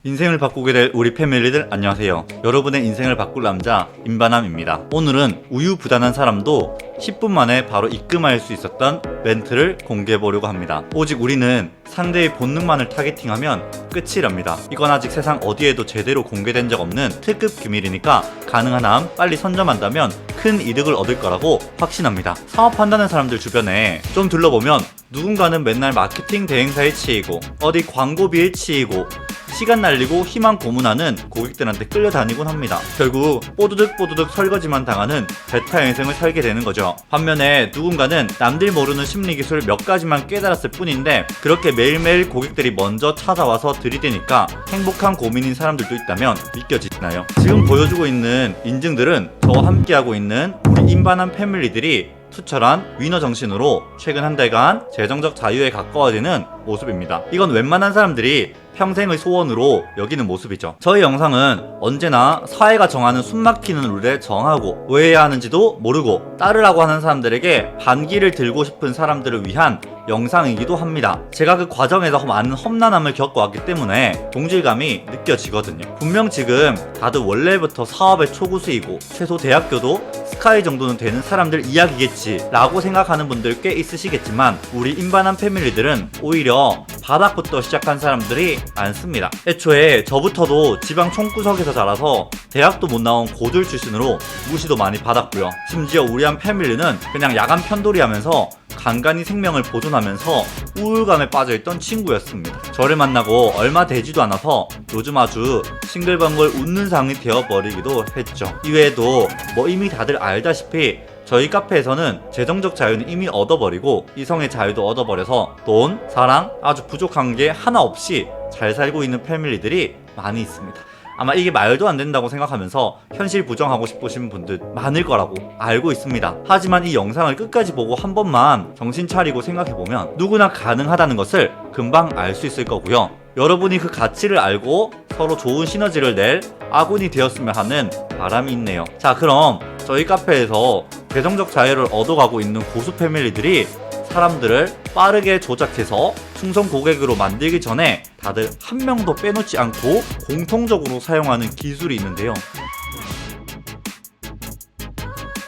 인생을 바꾸게 될 우리 패밀리들 안녕하세요. 여러분의 인생을 바꿀 남자 임바남입니다. 오늘은 우유부단한 사람도 10분 만에 바로 입금할 수 있었던 멘트를 공개해보려고 합니다. 오직 우리는 상대의 본능만을 타겟팅하면 끝이랍니다. 이건 아직 세상 어디에도 제대로 공개된 적 없는 특급 기밀이니까 가능한 한 빨리 선점한다면 큰 이득을 얻을 거라고 확신합니다. 사업한다는 사람들 주변에 좀 둘러보면 누군가는 맨날 마케팅 대행사에 치이고 어디 광고비에 치이고 시간 날리고 희망 고문하는 고객들한테 끌려다니곤 합니다. 결국 뽀드득 설거지만 당하는 베타 인생을 살게 되는 거죠. 반면에 누군가는 남들 모르는 심리기술 몇 가지만 깨달았을 뿐인데 그렇게 매일매일 고객들이 먼저 찾아와서 들이대니까 행복한 고민인 사람들도 있다면 믿겨지나요? 지금 보여주고 있는 인증들은 저와 함께하고 있는 우리 임바남 패밀리들이 투철한 위너 정신으로 최근 한 달간 재정적 자유에 가까워지는 모습입니다. 이건 웬만한 사람들이 평생의 소원으로 여기는 모습이죠. 저희 영상은 언제나 사회가 정하는 숨막히는 룰에 정하고 왜 해야 하는지도 모르고 따르라고 하는 사람들에게 반기를 들고 싶은 사람들을 위한 영상이기도 합니다. 제가 그 과정에서 많은 험난함을 겪어왔기 때문에 동질감이 느껴지거든요. 분명 지금 다들 원래부터 사업의 초고수이고 최소 대학교도 스카이 정도는 되는 사람들 이야기겠지 라고 생각하는 분들 꽤 있으시겠지만 우리 임바남 패밀리들은 오히려 바닥부터 시작한 사람들이 많습니다. 애초에 저부터도 지방 총구석에서 자라서 대학도 못 나온 고졸 출신으로 무시도 많이 받았고요. 심지어 우리 한 패밀리는 그냥 야간 편돌이 하면서 간간히 생명을 보존하면서 우울감에 빠져있던 친구였습니다. 저를 만나고 얼마 되지도 않아서 요즘 아주 싱글벙글 웃는 상이 되어버리기도 했죠. 이외에도 이미 다들 알다시피 저희 카페에서는 재정적 자유는 이미 얻어버리고 이성의 자유도 얻어버려서 돈, 사랑 아주 부족한 게 하나 없이 잘 살고 있는 패밀리들이 많이 있습니다. 아마 이게 말도 안 된다고 생각하면서 현실 부정하고 싶으신 분들 많을 거라고 알고 있습니다. 하지만 이 영상을 끝까지 보고 한 번만 정신 차리고 생각해보면 누구나 가능하다는 것을 금방 알 수 있을 거고요. 여러분이 그 가치를 알고 서로 좋은 시너지를 낼 아군이 되었으면 하는 바람이 있네요. 자, 그럼 저희 카페에서 재정적 자유를 얻어가고 있는 고수 패밀리들이 사람들을 빠르게 조작해서 충성 고객으로 만들기 전에 다들 한 명도 빼놓지 않고 공통적으로 사용하는 기술이 있는데요.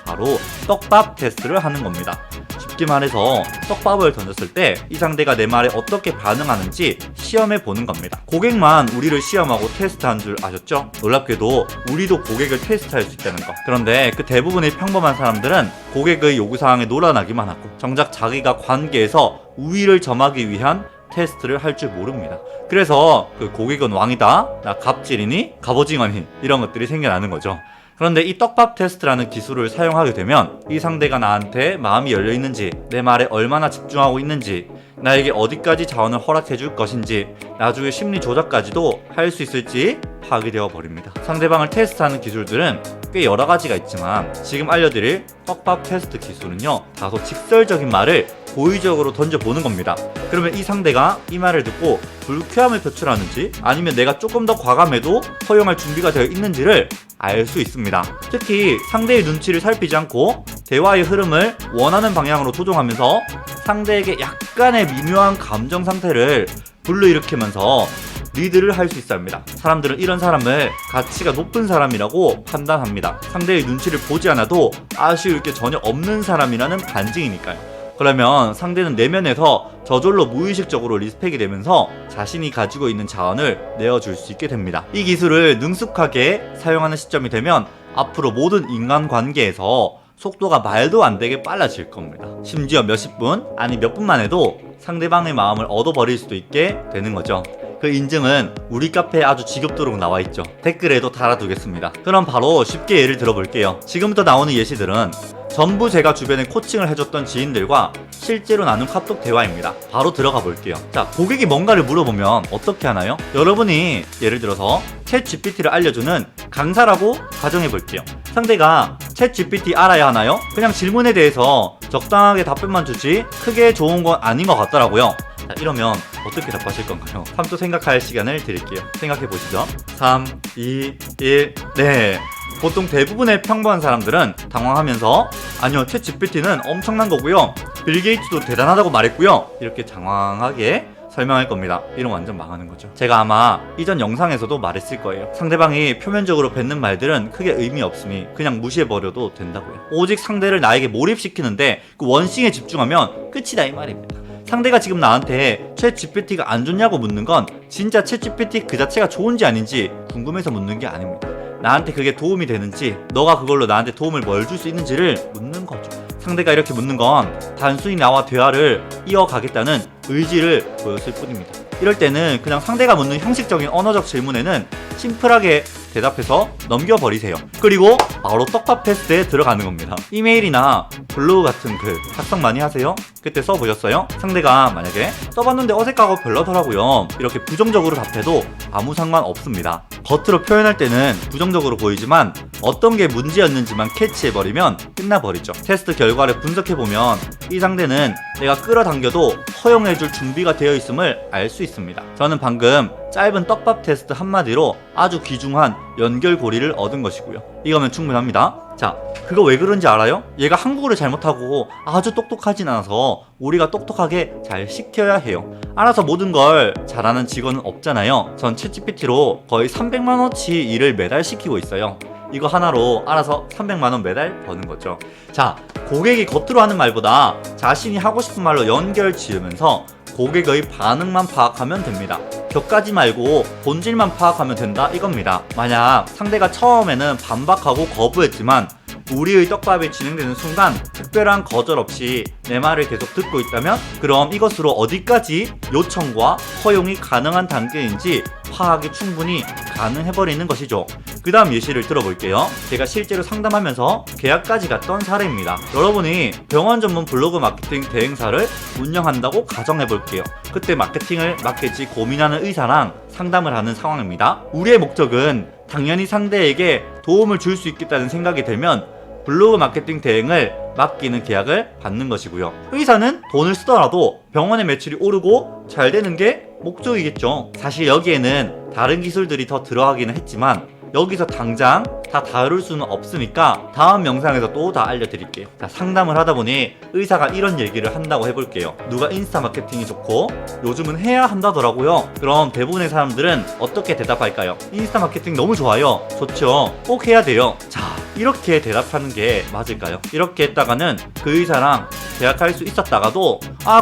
바로 떡밥 테스트를 하는 겁니다. 쉽게 말해서 떡밥을 던졌을 때 이 상대가 내 말에 어떻게 반응하는지 시험해 보는 겁니다. 고객만 우리를 시험하고 테스트한 줄 아셨죠? 놀랍게도 우리도 고객을 테스트할 수 있다는 거. 그런데 그 대부분의 평범한 사람들은 고객의 요구사항에 놀아나기만 하고 정작 자기가 관계에서 우위를 점하기 위한 테스트를 할 줄 모릅니다. 그래서 그 고객은 왕이다, 나 갑질이니, 갑오징어니 이런 것들이 생겨나는 거죠. 그런데 이 떡밥 테스트라는 기술을 사용하게 되면 이 상대가 나한테 마음이 열려있는지, 내 말에 얼마나 집중하고 있는지, 나에게 어디까지 자원을 허락해 줄 것인지, 나중에 심리 조작까지도 할 수 있을지 파악이 되어 버립니다. 상대방을 테스트하는 기술들은 꽤 여러 가지가 있지만 지금 알려드릴 떡밥 테스트 기술은요, 다소 직설적인 말을 고의적으로 던져보는 겁니다. 그러면 이 상대가 이 말을 듣고 불쾌함을 표출하는지 아니면 내가 조금 더 과감해도 허용할 준비가 되어 있는지를 알 수 있습니다. 특히 상대의 눈치를 살피지 않고 대화의 흐름을 원하는 방향으로 조종하면서 상대에게 약간의 미묘한 감정 상태를 불러일으키면서 리드를 할 수 있어야 합니다. 사람들은 이런 사람을 가치가 높은 사람이라고 판단합니다. 상대의 눈치를 보지 않아도 아쉬울 게 전혀 없는 사람이라는 반증이니까요. 그러면 상대는 내면에서 저절로 무의식적으로 리스펙이 되면서 자신이 가지고 있는 자원을 내어줄 수 있게 됩니다. 이 기술을 능숙하게 사용하는 시점이 되면 앞으로 모든 인간관계에서 속도가 말도 안 되게 빨라질 겁니다. 심지어 몇십 분, 아니 몇 분만 해도 상대방의 마음을 얻어버릴 수도 있게 되는 거죠. 그 인증은 우리 카페에 아주 지겹도록 나와있죠. 댓글에도 달아두겠습니다. 그럼 바로 쉽게 예를 들어볼게요. 지금부터 나오는 예시들은 전부 제가 주변에 코칭을 해줬던 지인들과 실제로 나눈 카톡 대화입니다. 바로 들어가 볼게요. 자, 고객이 뭔가를 물어보면 어떻게 하나요? 여러분이 예를 들어서 챗 GPT를 알려주는 강사라고 가정해 볼게요. 상대가 챗 GPT 알아야 하나요? 그냥 질문에 대해서 적당하게 답변만 주지 크게 좋은 건 아닌 것 같더라고요. 자, 이러면 어떻게 답하실 건가요? 3초 생각할 시간을 드릴게요. 생각해 보시죠. 3, 2, 1, 네. 보통 대부분의 평범한 사람들은 당황하면서 아니요, 챗 GPT는 엄청난 거고요, 빌 게이츠도 대단하다고 말했고요, 이렇게 장황하게 설명할 겁니다. 이런 완전 망하는 거죠. 제가 아마 이전 영상에서도 말했을 거예요. 상대방이 표면적으로 뱉는 말들은 크게 의미 없으니 그냥 무시해버려도 된다고요. 오직 상대를 나에게 몰입시키는데 그 원싱에 집중하면 끝이다 이 말입니다. 상대가 지금 나한테 챗 GPT가 안 좋냐고 묻는 건 진짜 챗 GPT 그 자체가 좋은지 아닌지 궁금해서 묻는 게 아닙니다. 나한테 그게 도움이 되는지, 너가 그걸로 나한테 도움을 뭘 줄 수 있는지를 묻는 거죠. 상대가 이렇게 묻는 건 단순히 나와 대화를 이어가겠다는 의지를 보였을 뿐입니다. 이럴 때는 그냥 상대가 묻는 형식적인 언어적 질문에는 심플하게 대답해서 넘겨버리세요. 그리고 바로 떡밥 테스트에 들어가는 겁니다. 이메일이나 블로그 같은 글 작성 많이 하세요? 그때 써보셨어요? 상대가 만약에 써봤는데 어색하고 별로더라고요, 이렇게 부정적으로 답해도 아무 상관없습니다. 겉으로 표현할 때는 부정적으로 보이지만 어떤 게 문제였는지만 캐치해버리면 끝나버리죠. 테스트 결과를 분석해보면 이 상대는 내가 끌어당겨도 허용해줄 준비가 되어 있음을 알 수 있습니다. 저는 방금 짧은 떡밥 테스트 한마디로 아주 귀중한 연결고리를 얻은 것이고요. 이거면 충분합니다. 자, 그거 왜 그런지 알아요? 얘가 한국어를 잘못하고 아주 똑똑하진 않아서 우리가 똑똑하게 잘 시켜야 해요. 알아서 모든 걸 잘하는 직원은 없잖아요. 전 챗GPT로 거의 300만원치 일을 매달 시키고 있어요. 이거 하나로 알아서 300만원 매달 버는 거죠. 자, 고객이 겉으로 하는 말보다 자신이 하고 싶은 말로 연결 지으면서 고객의 반응만 파악하면 됩니다. 격까지 말고 본질만 파악하면 된다 이겁니다. 만약 상대가 처음에는 반박하고 거부했지만 우리의 떡밥이 진행되는 순간 특별한 거절 없이 내 말을 계속 듣고 있다면 그럼 이것으로 어디까지 요청과 허용이 가능한 단계인지 파악이 충분히 가능해버리는 것이죠. 그 다음 예시를 들어볼게요. 제가 실제로 상담하면서 계약까지 갔던 사례입니다. 여러분이 병원 전문 블로그 마케팅 대행사를 운영한다고 가정해볼게요. 그때 마케팅을 맡길지 고민하는 의사랑 상담을 하는 상황입니다. 우리의 목적은 당연히 상대에게 도움을 줄 수 있겠다는 생각이 들면 블로그 마케팅 대행을 맡기는 계약을 받는 것이고요. 의사는 돈을 쓰더라도 병원의 매출이 오르고 잘 되는 게 목적이겠죠. 사실 여기에는 다른 기술들이 더 들어가기는 했지만 여기서 당장 다 다룰 수는 없으니까 다음 영상에서 또 다 알려드릴게요. 자, 상담을 하다 보니 의사가 이런 얘기를 한다고 해볼게요. 누가 인스타 마케팅이 좋고 요즘은 해야 한다더라고요. 그럼 대부분의 사람들은 어떻게 대답할까요? 인스타 마케팅 너무 좋아요. 좋죠. 꼭 해야 돼요. 자, 이렇게 대답하는 게 맞을까요? 이렇게 했다가는 그 의사랑 계약할 수 있었다가도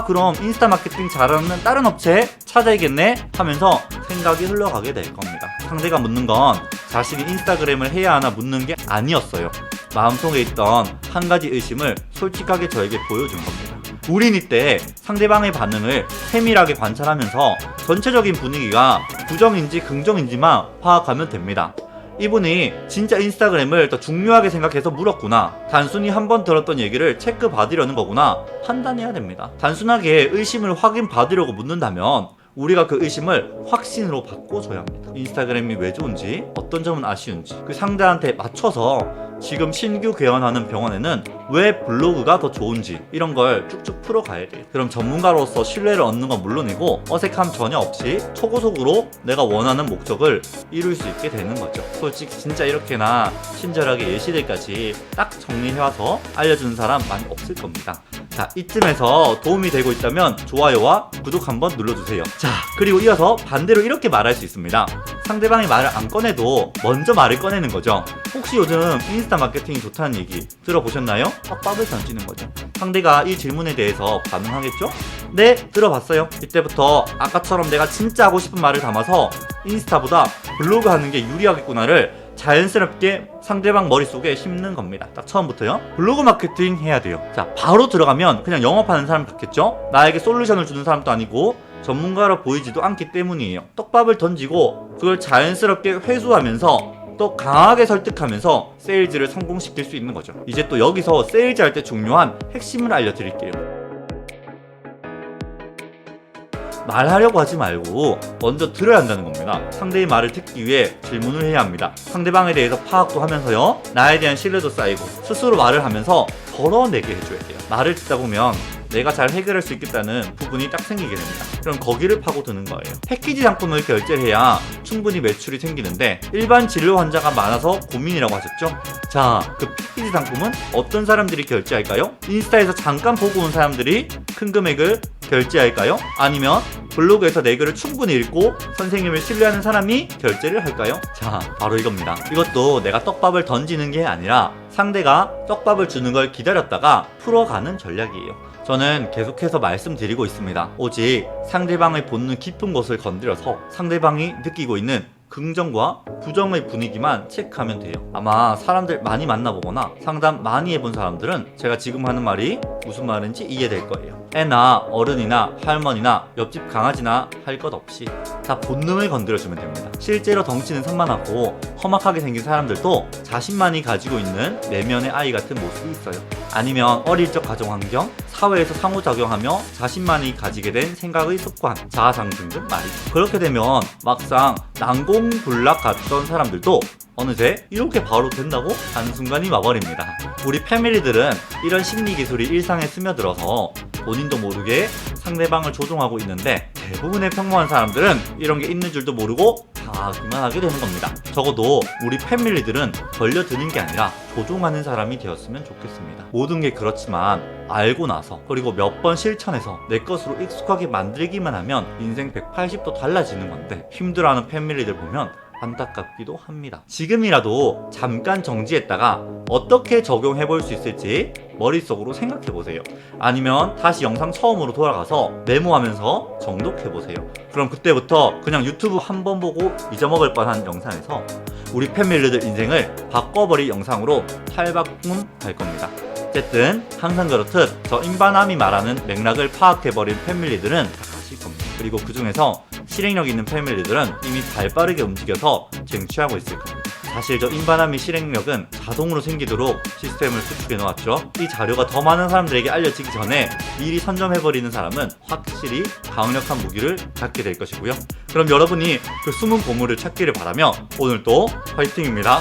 그럼 인스타 마케팅 잘하는 다른 업체 찾아야겠네 하면서 생각이 흘러가게 될 겁니다. 상대가 묻는 건 자신이 인스타그램을 해야 하나 묻는 게 아니었어요. 마음속에 있던 한 가지 의심을 솔직하게 저에게 보여준 겁니다. 우린 이때 상대방의 반응을 세밀하게 관찰하면서 전체적인 분위기가 부정인지 긍정인지만 파악하면 됩니다. 이분이 진짜 인스타그램을 더 중요하게 생각해서 물었구나, 단순히 한 번 들었던 얘기를 체크 받으려는 거구나 판단해야 됩니다. 단순하게 의심을 확인 받으려고 묻는다면 우리가 그 의심을 확신으로 바꿔줘야 합니다. 인스타그램이 왜 좋은지, 어떤 점은 아쉬운지 그 상대한테 맞춰서 지금 신규 개원하는 병원에는 왜 블로그가 더 좋은지 이런 걸 쭉쭉 풀어가야 돼요. 그럼 전문가로서 신뢰를 얻는 건 물론이고 어색함 전혀 없이 초고속으로 내가 원하는 목적을 이룰 수 있게 되는 거죠. 솔직히 진짜 이렇게나 친절하게 예시들까지 딱 정리해와서 알려주는 사람 많이 없을 겁니다. 자, 이쯤에서 도움이 되고 있다면 좋아요와 구독 한번 눌러주세요. 자, 그리고 이어서 반대로 이렇게 말할 수 있습니다. 상대방이 말을 안 꺼내도 먼저 말을 꺼내는 거죠. 혹시 요즘 인스타 마케팅이 좋다는 얘기 들어보셨나요? 떡밥을 던지는 거죠. 상대가 이 질문에 대해서 반응하겠죠? 네, 들어봤어요. 이때부터 아까처럼 내가 진짜 하고 싶은 말을 담아서 인스타보다 블로그 하는 게 유리하겠구나를 자연스럽게 상대방 머릿속에 심는 겁니다. 딱 처음부터요. 블로그 마케팅 해야 돼요. 자, 바로 들어가면 그냥 영업하는 사람 같겠죠? 나에게 솔루션을 주는 사람도 아니고 전문가로 보이지도 않기 때문이에요. 떡밥을 던지고 그걸 자연스럽게 회수하면서 또 강하게 설득하면서 세일즈를 성공시킬 수 있는 거죠. 이제 또 여기서 세일즈 할 때 중요한 핵심을 알려드릴게요. 말하려고 하지 말고 먼저 들어야 한다는 겁니다. 상대의 말을 듣기 위해 질문을 해야 합니다. 상대방에 대해서 파악도 하면서요, 나에 대한 신뢰도 쌓이고 스스로 말을 하면서 덜어내게 해줘야 돼요. 말을 듣다 보면 내가 잘 해결할 수 있겠다는 부분이 딱 생기게 됩니다. 그럼 거기를 파고드는 거예요. 패키지 상품을 결제를 해야 충분히 매출이 생기는데 일반 진료 환자가 많아서 고민이라고 하셨죠? 자, 그 패키지 상품은 어떤 사람들이 결제할까요? 인스타에서 잠깐 보고 온 사람들이 큰 금액을 결제할까요? 아니면 블로그에서 내 글을 충분히 읽고 선생님을 신뢰하는 사람이 결제를 할까요? 자, 바로 이겁니다. 이것도 내가 떡밥을 던지는 게 아니라 상대가 떡밥을 주는 걸 기다렸다가 풀어가는 전략이에요. 저는 계속해서 말씀드리고 있습니다. 오직 상대방의 본능 깊은 곳을 건드려서 상대방이 느끼고 있는 긍정과 부정의 분위기만 체크하면 돼요. 아마 사람들 많이 만나보거나 상담 많이 해본 사람들은 제가 지금 하는 말이 무슨 말인지 이해될 거예요. 애나 어른이나 할머니나 옆집 강아지나 할 것 없이 다 본능을 건드려주면 됩니다. 실제로 덩치는 산만하고 험악하게 생긴 사람들도 자신만이 가지고 있는 내면의 아이 같은 모습이 있어요. 아니면 어릴 적 가정 환경, 사회에서 상호작용하며 자신만이 가지게 된 생각의 습관, 자아상승 등 말이죠. 그렇게 되면 막상 난공불락 같던 사람들도 어느새 이렇게 바로 된다고 하는 순간이 와버립니다. 우리 패밀리들은 이런 심리 기술이 일상에 스며들어서 본인도 모르게 상대방을 조종하고 있는데 대부분의 평범한 사람들은 이런 게 있는 줄도 모르고 하기만 하게 되는 겁니다. 적어도 우리 패밀리들은 걸려드는 게 아니라 조종하는 사람이 되었으면 좋겠습니다. 모든 게 그렇지만 알고 나서 그리고 몇 번 실천해서 내 것으로 익숙하게 만들기만 하면 인생 180도 달라지는 건데 힘들어하는 패밀리들 보면 안타깝기도 합니다. 지금이라도 잠깐 정지했다가 어떻게 적용해 볼 수 있을지 머릿속으로 생각해 보세요. 아니면 다시 영상 처음으로 돌아가서 메모하면서 정독해 보세요. 그럼 그때부터 그냥 유튜브 한 번 보고 잊어먹을 뻔한 영상에서 우리 패밀리들 인생을 바꿔버릴 영상으로 탈바꿈할 겁니다. 어쨌든 항상 그렇듯 저 임바남이 말하는 맥락을 파악해버린 패밀리들은 다 가실 겁니다. 그리고 그 중에서 실행력 있는 패밀리들은 이미 발빠르게 움직여서 쟁취하고 있을 겁니다. 사실 저 임바남이 실행력은 자동으로 생기도록 시스템을 구축해 놓았죠. 이 자료가 더 많은 사람들에게 알려지기 전에 미리 선점해버리는 사람은 확실히 강력한 무기를 갖게 될 것이고요. 그럼 여러분이 그 숨은 보물을 찾기를 바라며 오늘도 화이팅입니다.